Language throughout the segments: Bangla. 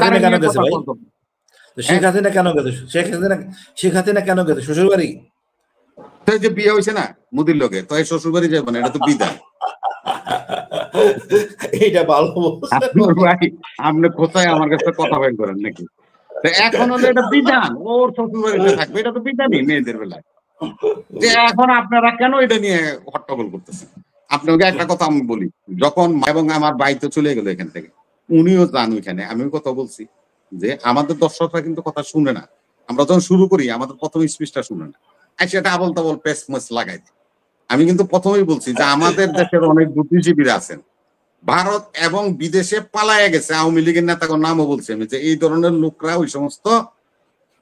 হাসিনা কেন নিয়ে গেছে কথা ভাই? বলতো। তো শেখ হাসিনা কেন গেছে? শেখ হাসিনা কেন গেছে শ্বশুর বাড়ি? তো এই যে বিয়ে হয়েছে না মোদির লোকে, তো এই শ্বশুর বাড়ি যাবে না, এটা তো বিধান। এইটা ভালো বলছেন। আপনার ভাই, আপনি কোথায় আমার কাছে কথা বের করেন নাকি? তো এখন হলো এটা বিধান, ওর শ্বশুর বাড়িতে থাকবে, এটা তো বিধানই মেয়েদের বেলায়। যে এখন আপনারা কেন এটা নিয়ে হট্টগোল করতেছেন? আপনাকে একটা কথা আমি বলি, যখন এবং আমার ভাই তো চলে গেল এখান থেকে, উনিও যান ওইখানে, আমিও কথা বলছি যে আমাদের দর্শকরা কিন্তু কথা শুনে না। আমরা যখন শুরু করি আমাদের প্রথম স্পিচটা শুনে না, আর সেটা আবল তাবল পেস মেস লাগাই দেয়। আমি কিন্তু প্রথমেই বলছি যে আমাদের দেশের অনেক বুদ্ধিজীবীরা আছেন ভারত এবং বিদেশে পালায়া গেছে, আওয়ামী লীগের নেতার নামও বলছি আমি, যে এই ধরনের লোকরা ওই সমস্ত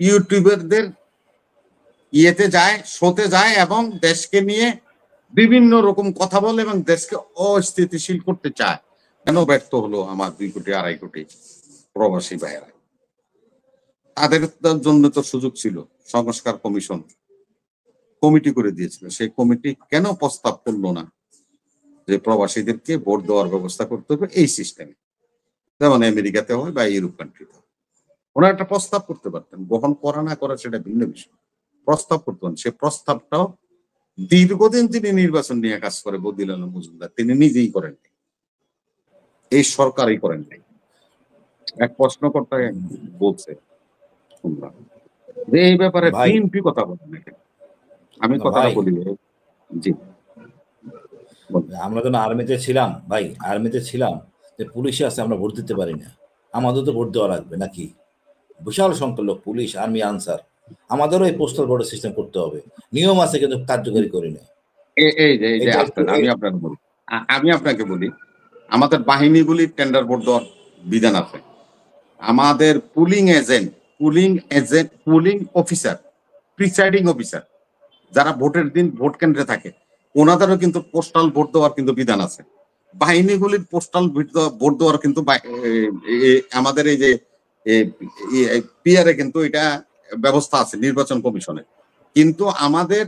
ইউটিউবারদের ইয়েতে যায়, শোতে যায় এবং দেশকে নিয়ে বিভিন্ন রকম কথা বলে এবং দেশকে অস্থিতিশীল করতে চায়। কেন ব্যর্থ হলো আমার 2 কোটি 2.5 কোটি প্রবাসী ভাইয়েরা? তাদের জন্য তো সুযোগ ছিল, সংস্কার কমিশন কমিটি করে দিয়েছিল, সেই কমিটি কেন প্রস্তাব করলো না যে প্রবাসীদেরকে ভোট দেওয়ার ব্যবস্থা করতে হবে এই সিস্টেমে, যেমন আমেরিকাতে হয় বা ইউরোপ কান্ট্রিতে হয়? ওনারা একটা প্রস্তাব করতে পারতেন, গ্রহণ করা না করা সেটা ভিন্ন বিষয়, প্রস্তাব করতে পারেন। সে প্রস্তাবটাও দীর্ঘদিন তিনি নির্বাচন নিয়ে কাজ করে বদিউল আলম মজুমদার, তিনি নিজেই করেন নাই, এই সরকারই করেন নাই। এক প্রশ্নকর্তা বলছে শুনলাম যে এই ব্যাপারে ভাই বিএনপি কথা বলে না কেন? আমি কথাটা ভাই বলি, জি বলুন। আমরা যখন আর্মিতে ছিলাম ভাই, আর্মিতে ছিলাম, যে পুলিশে আছে আমরা ভোট দিতে পারি না, আমাদের তো ভোট দেওয়া লাগবে নাকি? বিশাল সংখ্যক লোক, পুলিশ, আর্মি, আনসার, আমাদেরও এই পোস্টাল ভোটের সিস্টেম করতে হবে। নিয়ম আছে কিন্তু কার্যকরী করি না। এই যে এটা একটু আসতেন, আমি আপনাকে বলি আমাদের বাহিনীগুলির টেন্ডার বোর্ড দেওয়ার বিধান আছে। আমাদের পুলিং অফিসার, প্রিসাইডিং অফিসার যারা ভোটের দিন ভোট কেন্দ্রে থাকে, ওনাদেরও কিন্তু পোস্টাল ভোট দেওয়ার কিন্তু বিধান আছে। বাহিনীগুলির পোস্টাল ভোট দেওয়ার কিন্তু আমাদের এই যে পিআরে কিন্তু এটা ব্যবস্থা আছে নির্বাচন কমিশনে। কিন্তু আমাদের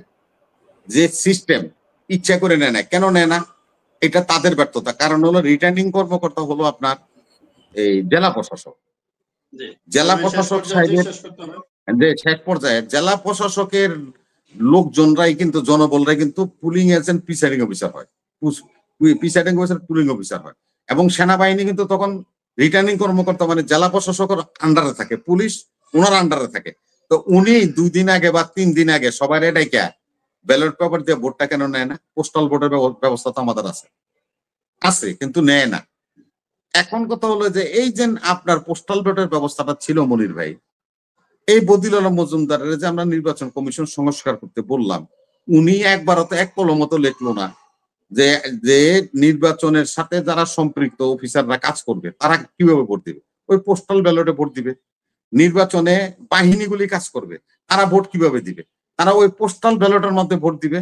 যে সিস্টেম ইচ্ছা করে নেয় না, কেন নেয় না? এটা তাদের ব্যর্থতা। কারণ হলো রিটার্নিং কর্মকর্তা হলো আপনার এই জেলা প্রশাসক, জেলা প্রশাসক সাহেবের যে শেষ পর্যায়ে জেলা প্রশাসকের লোকজনরাই কিন্তু, জনবলরাই কিন্তু পুলিং এজেন্ট প্রিসাইডিং অফিসার হয়, প্রিসাইডিং অফিসার পুলিং অফিসার হয়। এবং সেনাবাহিনী কিন্তু তখন রিটার্নিং কর্মকর্তা মানে জেলা প্রশাসকের আন্ডারে থাকে, পুলিশ ওনার আন্ডারে থাকে। তো উনি 2 দিন আগে বা 3 দিন আগে সবাই ডাইকা ব্যালট পেপার দিয়ে ভোটটা কেন নেয় না? পোস্টাল ভোটের ব্যবস্থা তো আমাদের আছে, কিন্তু নেয় না। এখন কথা হলো যে এই যে আপনার পোস্টাল ভোটের ব্যবস্থাটা ছিল মনির ভাই, এই বদিউল আলম মজুমদারের যে আমরা নির্বাচন কমিশন সংস্কার করতে বললাম, উনি একবারও তো এক কলমতো লিখলো না যে যে নির্বাচনের সাথে যারা সম্পৃক্ত অফিসাররা কাজ করবে তারা কিভাবে ভোট দিবে। ওই পোস্টাল ব্যালটে ভোট দিবে। নির্বাচনে বাহিনীগুলি কাজ করবে, তারা ভোট কিভাবে দিবে? তারা ওই পোস্টাল ব্যালটের মধ্যে ভোট দিবে।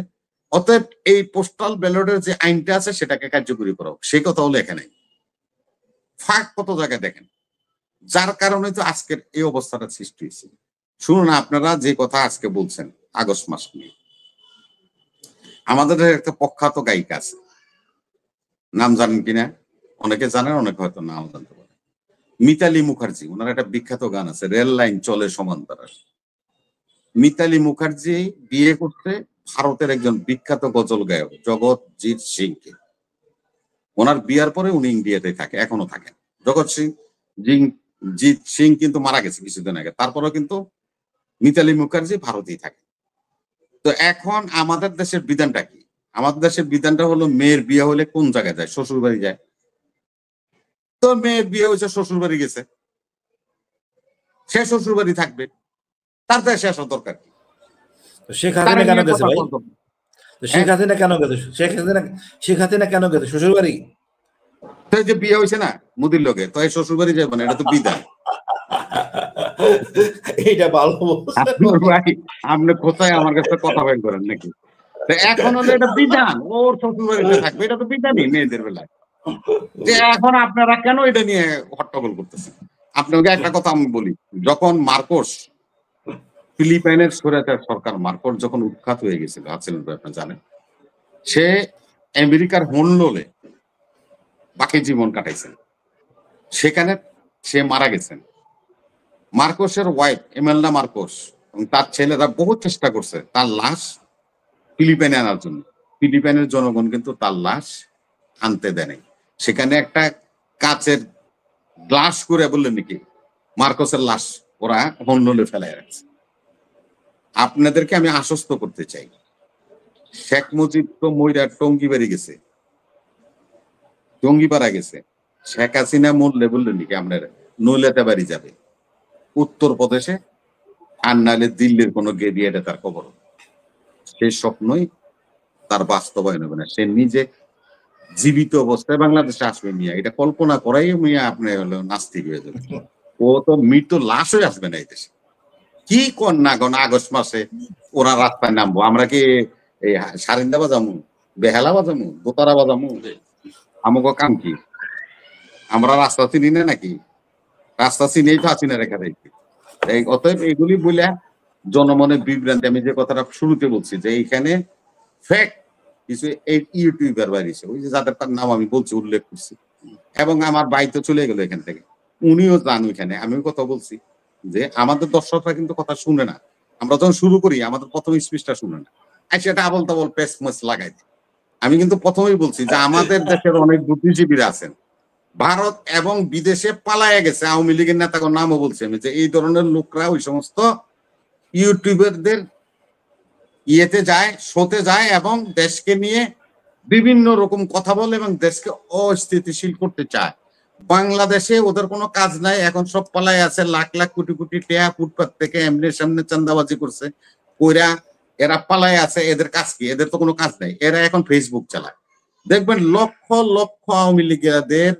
অতএব এই পোস্টাল ব্যালটের যে আইনটা আছে সেটাকে কার্যকরী করা, সেই কথা হলো এখানে ফাঁক কত জায়গায় দেখেন, যার কারণে তো আজকের এই অবস্থাটা সৃষ্টি হয়েছে। শুনুন, আপনারা যে কথা আজকে বলছেন আগস্ট মাস নিয়ে, আমাদের একটা প্রখ্যাত গায়িকা আছে, নাম জানেন কিনা? অনেকে জানেন, অনেকে হয়তো নাম জানতে পারেন, মিতালি মুখার্জি। ওনার একটা বিখ্যাত গান আছে, রেল লাইন চলে সমান্তরাল। মিতালি মুখার্জি বিয়ে করতে ভারতের একজন বিখ্যাত গজল গায়ক জগৎজিৎ সিংকে। ওনার বিয়ার পরে উনি ইন্ডিয়াতে থাকে, এখনো থাকেন। জিৎ সিং কিন্তু মারা গেছে কিছুদিন আগে, তারপরেও কিন্তু মিতালি মুখার্জি ভারতেই থাকে। তো এখন আমাদের দেশের বিধানটা কি? আমাদের দেশের বিধানটা হলো মেয়ের বিয়ে হলে কোন জায়গায় যায়? শ্বশুর বাড়ি যায়। তো মেয়ের বিয়ে হয়েছে, শ্বশুর বাড়ি গেছে, সে শ্বশুর বাড়ি থাকবে, তার দেশে আসার দরকার কি? শেখ তারা হাসিনা কেন নিয়ে গেছে কথা ভাই? বলতো। তো শেখ হাসিনা কেন গেছে? শেখ হাসিনা কেন গেছে শ্বশুর বাড়ি? তো এই যে বিয়ে হয়েছে না মোদির লোকে, তো এই শ্বশুর বাড়ি যাবে না, এটা তো বিধান। এইটা ভালো বলছেন। আপনার ভাই, আপনি কোথায় আমার কাছে কথা বের করেন নাকি? তো এখন হলো এটা বিধান, ওর শ্বশুর বাড়িতে থাকবে, এটা তো বিধানই মেয়েদের বেলায়। যে এখন আপনারা কেন এটা নিয়ে হট্টগোল করতেছেন? আপনাকে একটা কথা আমি বলি, যখন মার্কোস, ফিলিপাইনের স্বৈরাচার সরকার মার্কোস যখন উৎখাত হয়ে গেছিল, আছেন আপনারা জানেন, সে আমেরিকার হনলোলে বাকি জীবন কাটাইছেন, সেখানে সে মারা গেছেন। মার্কোসের ওয়াইফ এমেলডা মার্কোস এবং তার ছেলেরা বহু চেষ্টা করছে তার লাশ ফিলিপাইনে আনার জন্য। ফিলিপাইনের জনগণ কিন্তু তার লাশ আনতে দেয়নি। সেখানে একটা কাচের গ্লাস করে বললেন নাকি মার্কোসের লাশ ওরা হন্ডলে ফেলায় রাখছে। আপনাদেরকে আমি আশ্বস্ত করতে চাই, শেখ মুজিব তো মইরা টঙ্গিবাড়ি গেছে, টঙ্গিপাড়া গেছে। শেখ হাসিনা মরলে বললেন নাকি আপনার নৈলাতে বাড়ি যাবে উত্তরপ্রদেশে, আর নাহলে দিল্লির কোনো গেরিয়ারে তার কবর। সেই স্বপ্নই তার বাস্তবায়ন হবে না। সে নিজে জীবিত অবস্থায় বাংলাদেশে আসবে মিয়া, এটা কল্পনা করাই মিয়া আপনি হলো নাস্তিক হয়ে যাবে। ও তো মৃত লাশ হয়ে আসবে না এই দেশে। কি কর না গণ আগস্ট মাসে ওরা রাস্তায় নামবো, আমরা কি এই সারিন্দা বাজামু, বেহালা বাজামু, দোতারা বাজামু? আমাকে কাম কি? আমরা রাস্তা চিনি না নাকি? রাস্তা চিনেই তো আছি না রেখা দেখি। অতএব এগুলি বলে জনমনে বিভ্রান্তি। আমি যে কথাটা শুরুতে বলছি যে এইখানে ফেক কিছু ইউটিউবার বাড়িছে, ওই যে যাদের তার নাম আমি বলছি উল্লেখ করছি, এবং আমার ভাই তো চলে গেল এখান থেকে, উনিও যান ওইখানে। আমিও কথা বলছি যে আমাদের দর্শকরা কিন্তু কথা শুনে না। আমরা যখন শুরু করি আমাদের প্রথম স্পিচটা শুনে না, আর সেটা আবল তাবল পেস লাগাই। আমি কিন্তু প্রথমেই বলছি যে আমাদের দেশের অনেক বুদ্ধিজীবীরা আছেন ভারত এবং বিদেশে পালায়া গেছে, আওয়ামী লীগের নেতার নামও বলছি আমি, যে এই ধরনের লোকরা ওই সমস্ত ইউটিউবারদের ইয়েতে যায়, শোতে যায় এবং দেশকে নিয়ে বিভিন্ন রকম কথা বলে এবং দেশকে অস্থিতিশীল করতে চায়। বাংলাদেশে ওদের কোনো কাজ নাই, এখন সব পালাই আছে, লাখ লাখ কোটি কোটি টাকা ফুটপাত থেকে এমনি সামনে চান্দাবাজি করছে কইরা এরা পালাই আছে। এদের কাজ কি? এদের তো কোনো কাজ নাই, এরা এখন ফেসবুক চালায়। দেখবেন লক্ষ লক্ষ আওয়ামী লীগের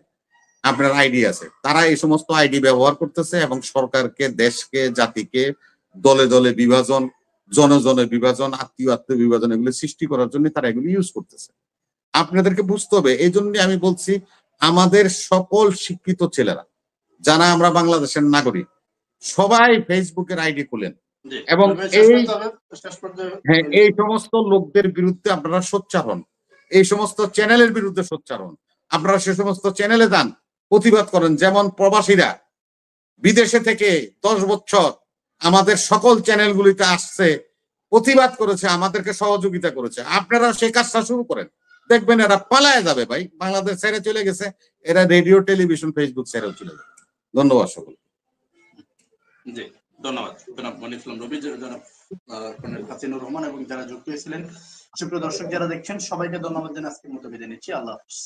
আপনার আইডি আছে, তারা এই সমস্ত আইডি ব্যবহার করতেছে এবং সরকারকে, দেশকে, জাতিকে দলে দলে বিভাজন, জনজনের বিভাজন, আত্মীয় বিভাজন এগুলো সৃষ্টি করার জন্য তারা এগুলো ইউজ করতেছে। আপনাদেরকে বুঝতে হবে। এই জন্য আমি বলছি আমাদের সকল শিক্ষিত ছেলেরা যারা আমরা বাংলাদেশের নাগরিক সবাই ফেসবুকের আইডি খুলেন এবং এই সমস্ত লোকদের বিরুদ্ধে আপনারা সোচ্চার হন, এই সমস্ত চ্যানেলের বিরুদ্ধে সোচ্চার হন। আপনারা সে সমস্ত চ্যানেলে যান, প্রতিবাদ করেন। যেমন প্রবাসীরা বিদেশে থেকে 10 বছর আমাদের সকল চ্যানেলগুলিতে আসছে, প্রতিবাদ করেছে, আমাদেরকে সহযোগিতা করেছে। আপনারা সেই কাজটা শুরু করেন, দেখবেন এরা পালায় যাবে ভাই। বাংলাদেশ ছেড়ে চলে গেছে, এরা রেডিও, টেলিভিশন, ফেসবুক ছেড়ে চলে যাবে। ধন্যবাদ সকল। জি ধন্যবাদ জনাব মনিরুল রবি, জনাব কর্নেল হাসিনুর রহমান এবং যারা যুক্ত হয়েছিলেন। সুপ্রিয় দর্শক যারা দেখছেন সবাইকে ধন্যবাদ জানিয়ে আজকের মতো বিদায় নিচ্ছি। আল্লাহ হাফেজ।